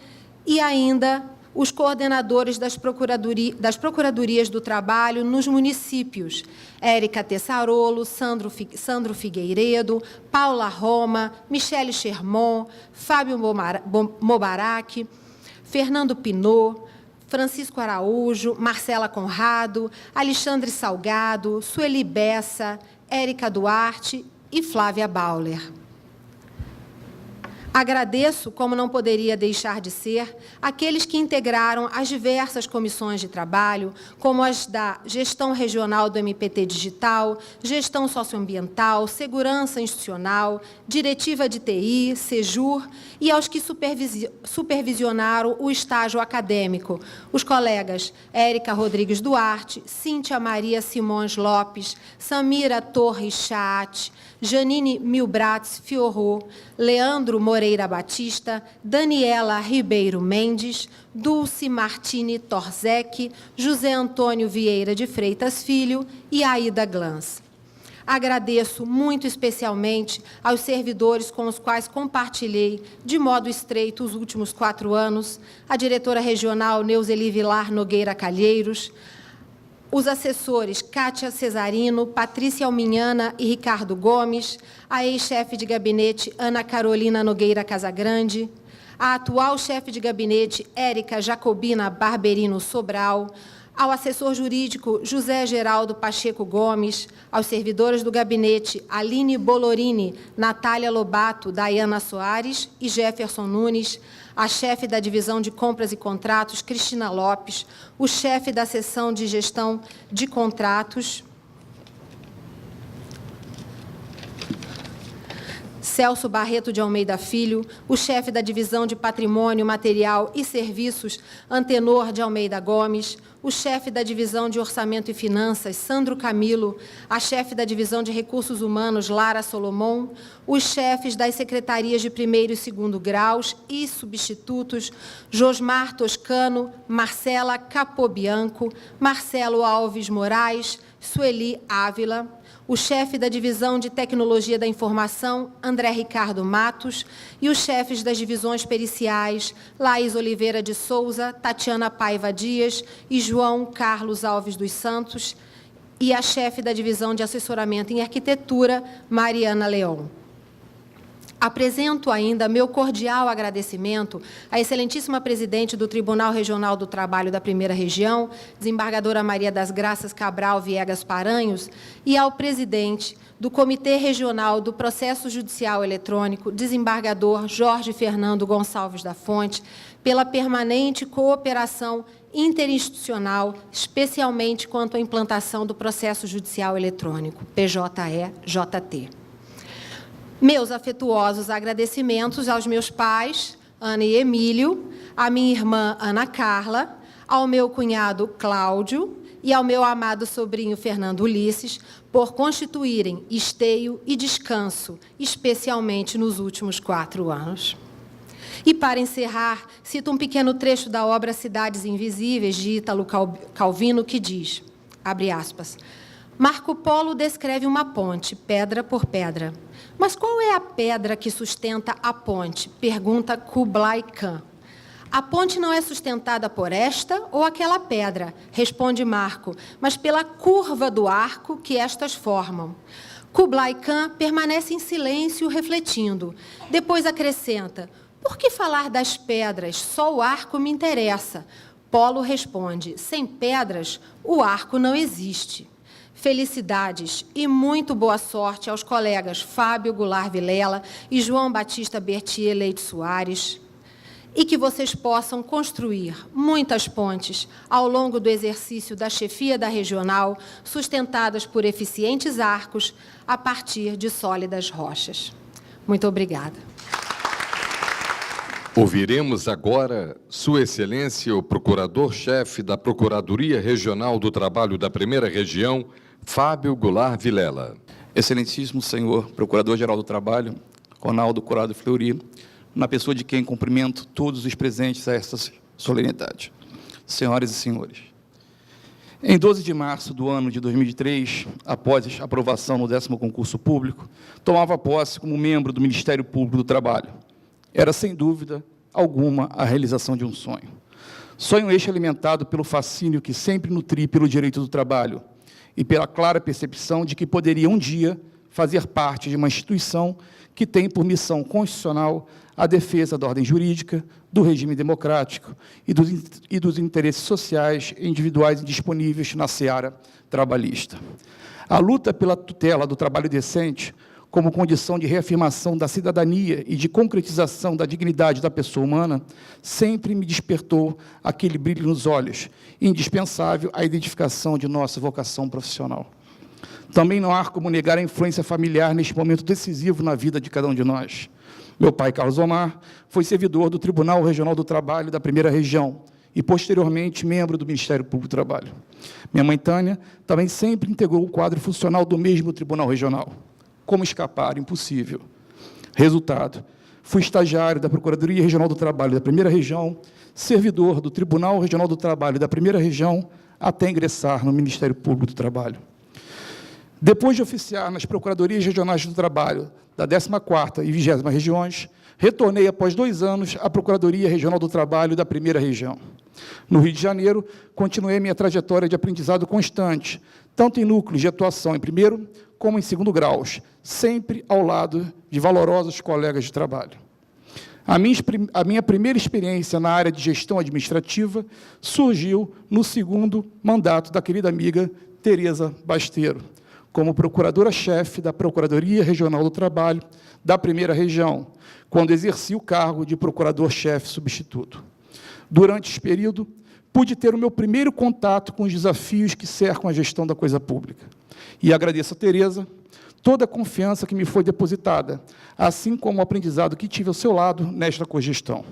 e ainda os coordenadores das Procuradorias do Trabalho nos municípios, Érica Tessarolo, Sandro Figueiredo, Paula Roma, Michele Sherman, Fábio Mobarak, Fernando Pinot, Francisco Araújo, Marcela Conrado, Alexandre Salgado, Sueli Bessa, Érica Duarte e Flávia Bauler. Agradeço, como não poderia deixar de ser, aqueles que integraram as diversas comissões de trabalho, como as da Gestão Regional do MPT Digital, Gestão Socioambiental, Segurança Institucional, Diretiva de TI, SEJUR, e aos que supervisionaram o estágio acadêmico, os colegas Érica Rodrigues Duarte, Cíntia Maria Simões Lopes, Samira Torres Chaat, Janine Milbratz Fiorro, Leandro Moreira Batista, Daniela Ribeiro Mendes, Dulce Martini Torzek, José Antônio Vieira de Freitas Filho e Aida Glans. Agradeço muito especialmente aos servidores com os quais compartilhei de modo estreito os últimos 4 anos, a diretora regional Neuzeli Vilar Nogueira Calheiros, os assessores Kátia Cesarino, Patrícia Alminhana e Ricardo Gomes, a ex-chefe de gabinete Ana Carolina Nogueira Casagrande, a atual chefe de gabinete Érica Jacobina Barberino Sobral, ao assessor jurídico José Geraldo Pacheco Gomes, aos servidores do gabinete Aline Bolorini, Natália Lobato, Daiana Soares e Jefferson Nunes, a chefe da divisão de compras e contratos, Cristina Lopes, o chefe da seção de gestão de contratos, Celso Barreto de Almeida Filho, o chefe da divisão de patrimônio, material e serviços, Antenor de Almeida Gomes, o chefe da divisão de orçamento e finanças, Sandro Camilo, a chefe da divisão de recursos humanos, Lara Solomon, os chefes das secretarias de 1º e 2º graus e substitutos, Josmar Toscano, Marcela Capobianco, Marcelo Alves Moraes, Sueli Ávila, o chefe da divisão de tecnologia da informação, André Ricardo Matos, e os chefes das divisões periciais, Laís Oliveira de Souza, Tatiana Paiva Dias e João Carlos Alves dos Santos, e a chefe da divisão de assessoramento em arquitetura, Mariana Leon. Apresento ainda meu cordial agradecimento à excelentíssima presidente do Tribunal Regional do Trabalho da Primeira Região, desembargadora Maria das Graças Cabral Viegas Paranhos, e ao presidente do Comitê Regional do Processo Judicial Eletrônico, desembargador Jorge Fernando Gonçalves da Fonte, pela permanente cooperação interinstitucional, especialmente quanto à implantação do processo judicial eletrônico, PJE-JT. Meus afetuosos agradecimentos aos meus pais, Ana e Emílio, à minha irmã Ana Carla, ao meu cunhado Cláudio e ao meu amado sobrinho Fernando Ulisses, por constituírem esteio e descanso, especialmente nos últimos 4 anos. E, para encerrar, cito um pequeno trecho da obra Cidades Invisíveis, de Ítalo Calvino, que diz, abre aspas, Marco Polo descreve uma ponte, pedra por pedra. Mas qual é a pedra que sustenta a ponte? Pergunta Kublai Khan. A ponte não é sustentada por esta ou aquela pedra, responde Marco, mas pela curva do arco que estas formam. Kublai Khan permanece em silêncio, refletindo. Depois acrescenta, por que falar das pedras? Só o arco me interessa. Polo responde, sem pedras, o arco não existe. Felicidades e muito boa sorte aos colegas Fábio Goulart Vilela e João Batista Bertier Leite Soares, e que vocês possam construir muitas pontes ao longo do exercício da chefia da regional, sustentadas por eficientes arcos a partir de sólidas rochas. Muito obrigada. Ouviremos agora Sua Excelência, o Procurador-Chefe da Procuradoria Regional do Trabalho da Primeira Região, Fábio Goulart Vilela. Excelentíssimo senhor Procurador-Geral do Trabalho, Ronaldo Curado Fleury, na pessoa de quem cumprimento todos os presentes a esta solenidade. Senhoras e senhores, em 12 de março do ano de 2003, após a aprovação no 10º concurso público, tomava posse como membro do Ministério Público do Trabalho. Era, sem dúvida alguma, a realização de um sonho. Sonho este alimentado pelo fascínio que sempre nutri pelo direito do trabalho e pela clara percepção de que poderia um dia fazer parte de uma instituição que tem por missão constitucional a defesa da ordem jurídica, do regime democrático e dos interesses sociais e individuais indisponíveis na seara trabalhista. A luta pela tutela do trabalho decente, como condição de reafirmação da cidadania e de concretização da dignidade da pessoa humana, sempre me despertou aquele brilho nos olhos, indispensável à identificação de nossa vocação profissional. Também não há como negar a influência familiar neste momento decisivo na vida de cada um de nós. Meu pai, Carlos Omar, foi servidor do Tribunal Regional do Trabalho da Primeira Região e, posteriormente, membro do Ministério Público do Trabalho. Minha mãe, Tânia, também sempre integrou o quadro funcional do mesmo Tribunal Regional. Como escapar? Impossível. Resultado: fui estagiário da Procuradoria Regional do Trabalho da Primeira Região, servidor do Tribunal Regional do Trabalho da Primeira Região, até ingressar no Ministério Público do Trabalho. Depois de oficiar nas Procuradorias Regionais do Trabalho da 14ª e 20ª Regiões, retornei após 2 anos à Procuradoria Regional do Trabalho da Primeira Região. No Rio de Janeiro, continuei minha trajetória de aprendizado constante, tanto em núcleos de atuação em primeiro como em segundo graus, sempre ao lado de valorosos colegas de trabalho. A minha primeira experiência na área de gestão administrativa surgiu no segundo mandato da querida amiga Tereza Basteiro, como procuradora-chefe da Procuradoria Regional do Trabalho da Primeira Região, quando exerci o cargo de procurador-chefe substituto. Durante esse período, pude ter o meu primeiro contato com os desafios que cercam a gestão da coisa pública. E agradeço a Tereza toda a confiança que me foi depositada, assim como o aprendizado que tive ao seu lado nesta cogestão.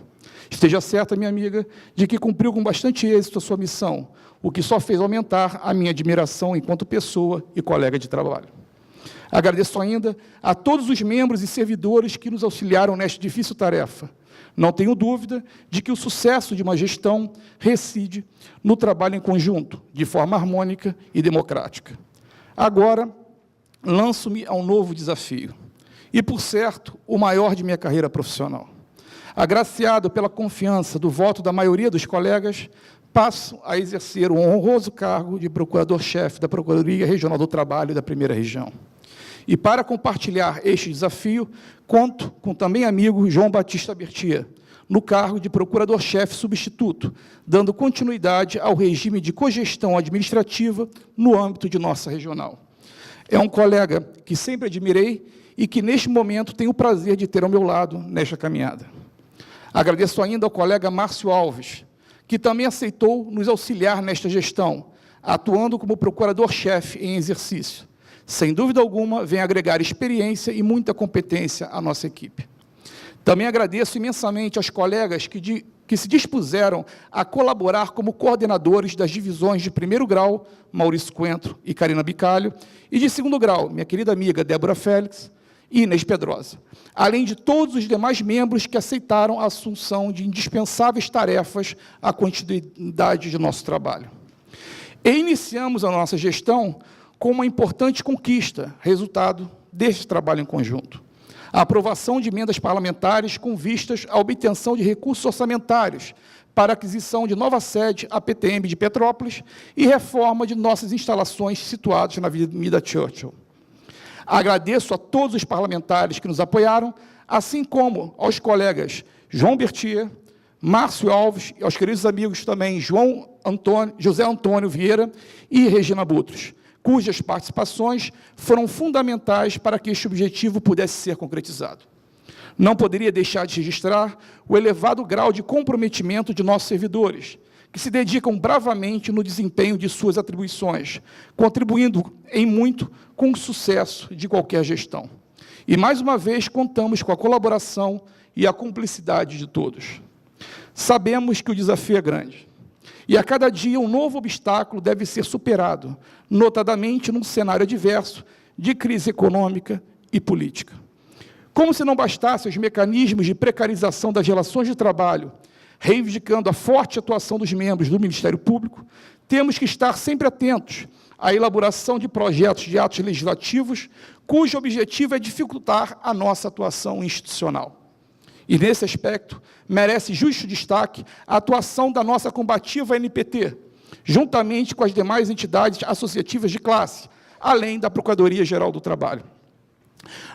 Esteja certa, minha amiga, de que cumpriu com bastante êxito a sua missão, o que só fez aumentar a minha admiração enquanto pessoa e colega de trabalho. Agradeço ainda a todos os membros e servidores que nos auxiliaram nesta difícil tarefa. Não tenho dúvida de que o sucesso de uma gestão reside no trabalho em conjunto, de forma harmônica e democrática. Agora, lanço-me a um novo desafio, e, por certo, o maior de minha carreira profissional. Agraciado pela confiança do voto da maioria dos colegas, passo a exercer o honroso cargo de procurador-chefe da Procuradoria Regional do Trabalho da Primeira Região. E, para compartilhar este desafio, conto com também amigo João Batista Bertia, no cargo de procurador-chefe substituto, dando continuidade ao regime de cogestão administrativa no âmbito de nossa regional. É um colega que sempre admirei e que, neste momento, tenho o prazer de ter ao meu lado nesta caminhada. Agradeço ainda ao colega Márcio Alves, que também aceitou nos auxiliar nesta gestão, atuando como procurador-chefe em exercício. Sem dúvida alguma, vem agregar experiência e muita competência à nossa equipe. Também agradeço imensamente aos colegas que se dispuseram a colaborar como coordenadores das divisões de primeiro grau, Maurício Coentro e Karina Bicalho, e de segundo grau, minha querida amiga Débora Félix e Inês Pedrosa, além de todos os demais membros que aceitaram a assunção de indispensáveis tarefas à continuidade de nosso trabalho. E iniciamos a nossa gestão com uma importante conquista, resultado deste trabalho em conjunto: a aprovação de emendas parlamentares com vistas à obtenção de recursos orçamentários para a aquisição de nova sede à PTM de Petrópolis e reforma de nossas instalações situadas na Avenida Churchill. Agradeço a todos os parlamentares que nos apoiaram, assim como aos colegas João Bertia, Márcio Alves e aos queridos amigos também José Antônio Vieira e Regina Butros, cujas participações foram fundamentais para que este objetivo pudesse ser concretizado. Não poderia deixar de registrar o elevado grau de comprometimento de nossos servidores, que se dedicam bravamente no desempenho de suas atribuições, contribuindo em muito com o sucesso de qualquer gestão. E, mais uma vez, contamos com a colaboração e a cumplicidade de todos. Sabemos que o desafio é grande, e a cada dia um novo obstáculo deve ser superado, notadamente num cenário adverso de crise econômica e política. Como se não bastassem os mecanismos de precarização das relações de trabalho, reivindicando a forte atuação dos membros do Ministério Público, temos que estar sempre atentos à elaboração de projetos de atos legislativos cujo objetivo é dificultar a nossa atuação institucional. E, nesse aspecto, merece justo destaque a atuação da nossa combativa NPT, juntamente com as demais entidades associativas de classe, além da Procuradoria-Geral do Trabalho.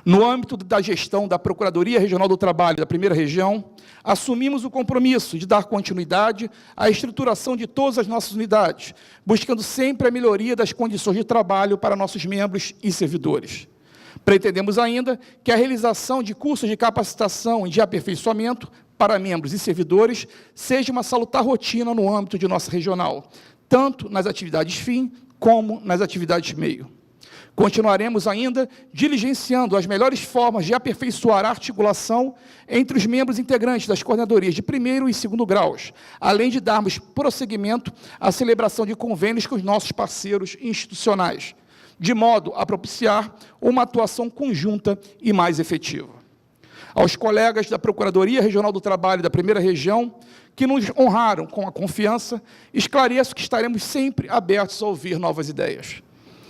No âmbito da gestão da Procuradoria Regional do Trabalho da Primeira Região, assumimos o compromisso de dar continuidade à estruturação de todas as nossas unidades, buscando sempre a melhoria das condições de trabalho para nossos membros e servidores. Pretendemos ainda que a realização de cursos de capacitação e de aperfeiçoamento para membros e servidores seja uma salutar rotina no âmbito de nossa regional, tanto nas atividades fim como nas atividades meio. Continuaremos ainda diligenciando as melhores formas de aperfeiçoar a articulação entre os membros integrantes das coordenadorias de primeiro e segundo graus, além de darmos prosseguimento à celebração de convênios com os nossos parceiros institucionais, de modo a propiciar uma atuação conjunta e mais efetiva. Aos colegas da Procuradoria Regional do Trabalho da Primeira Região, que nos honraram com a confiança, esclareço que estaremos sempre abertos a ouvir novas ideias.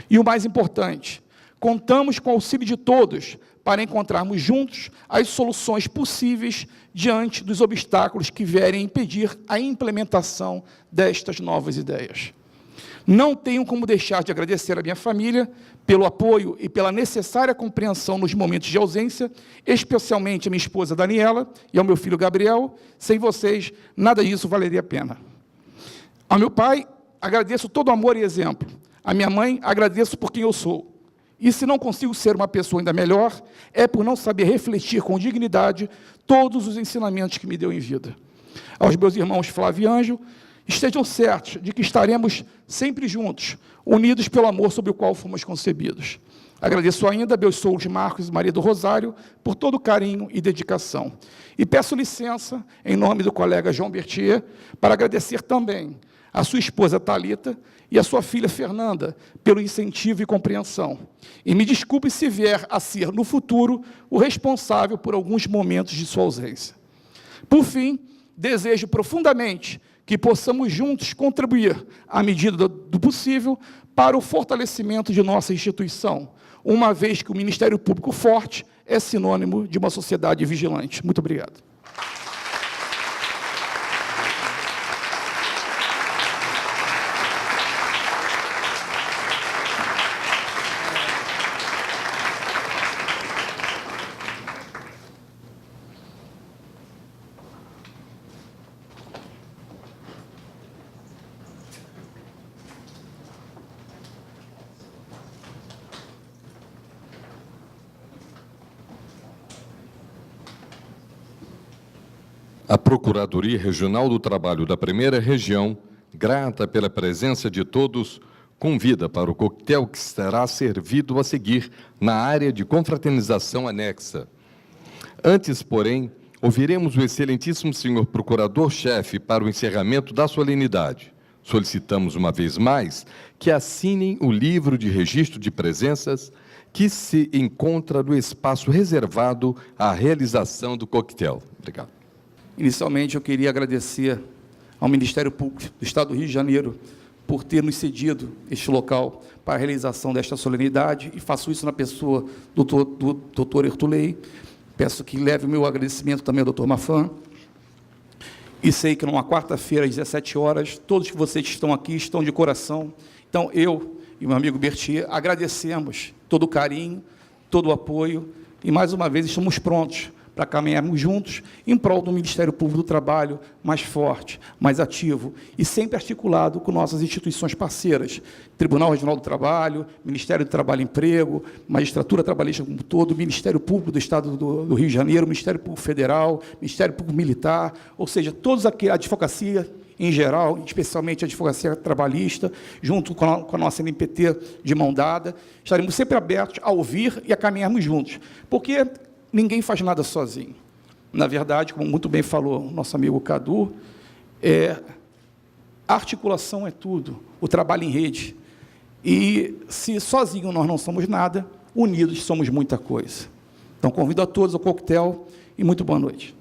E o mais importante, contamos com o auxílio de todos para encontrarmos juntos as soluções possíveis diante dos obstáculos que vierem impedir a implementação destas novas ideias. Não tenho como deixar de agradecer à minha família pelo apoio e pela necessária compreensão nos momentos de ausência, especialmente à minha esposa Daniela e ao meu filho Gabriel. Sem vocês, nada disso valeria a pena. Ao meu pai, agradeço todo o amor e exemplo. À minha mãe, agradeço por quem eu sou. E se não consigo ser uma pessoa ainda melhor, é por não saber refletir com dignidade todos os ensinamentos que me deu em vida. Aos meus irmãos Flávio e Ângelo, estejam certos de que estaremos sempre juntos, unidos pelo amor sobre o qual fomos concebidos. Agradeço ainda a meus sogros Marcos e Maria do Rosário por todo o carinho e dedicação. E peço licença, em nome do colega João Bertier, para agradecer também a sua esposa Thalita e a sua filha Fernanda pelo incentivo e compreensão. E me desculpe se vier a ser, no futuro, o responsável por alguns momentos de sua ausência. Por fim, desejo profundamente que possamos juntos contribuir, à medida do possível, para o fortalecimento de nossa instituição, uma vez que o Ministério Público forte é sinônimo de uma sociedade vigilante. Muito obrigado. A Procuradoria Regional do Trabalho da Primeira Região, grata pela presença de todos, convida para o coquetel que será servido a seguir na área de confraternização anexa. Antes, porém, ouviremos o excelentíssimo senhor Procurador-Chefe para o encerramento da solenidade. Solicitamos uma vez mais que assinem o livro de registro de presenças que se encontra no espaço reservado à realização do coquetel. Obrigado. Inicialmente, eu queria agradecer ao Ministério Público do Estado do Rio de Janeiro por ter nos cedido este local para a realização desta solenidade, e faço isso na pessoa do doutor Ertulei. Peço que leve o meu agradecimento também ao doutor Mafan. E sei que numa quarta-feira, às 17 horas, todos que vocês estão aqui estão de coração. Então, eu e meu amigo Bertier agradecemos todo o carinho, todo o apoio, e mais uma vez estamos prontos para caminharmos juntos em prol do Ministério Público do Trabalho mais forte, mais ativo e sempre articulado com nossas instituições parceiras, Tribunal Regional do Trabalho, Ministério do Trabalho e Emprego, Magistratura Trabalhista como um todo, Ministério Público do Estado do Rio de Janeiro, Ministério Público Federal, Ministério Público Militar, ou seja, todos aqui, a advocacia em geral, especialmente a advocacia trabalhista, junto com a nossa NPT de mão dada, estaremos sempre abertos a ouvir e a caminharmos juntos, porque ninguém faz nada sozinho. Na verdade, como muito bem falou o nosso amigo Cadu, a articulação é tudo, o trabalho em rede. E se sozinho nós não somos nada, unidos somos muita coisa. Então, convido a todos ao coquetel e muito boa noite.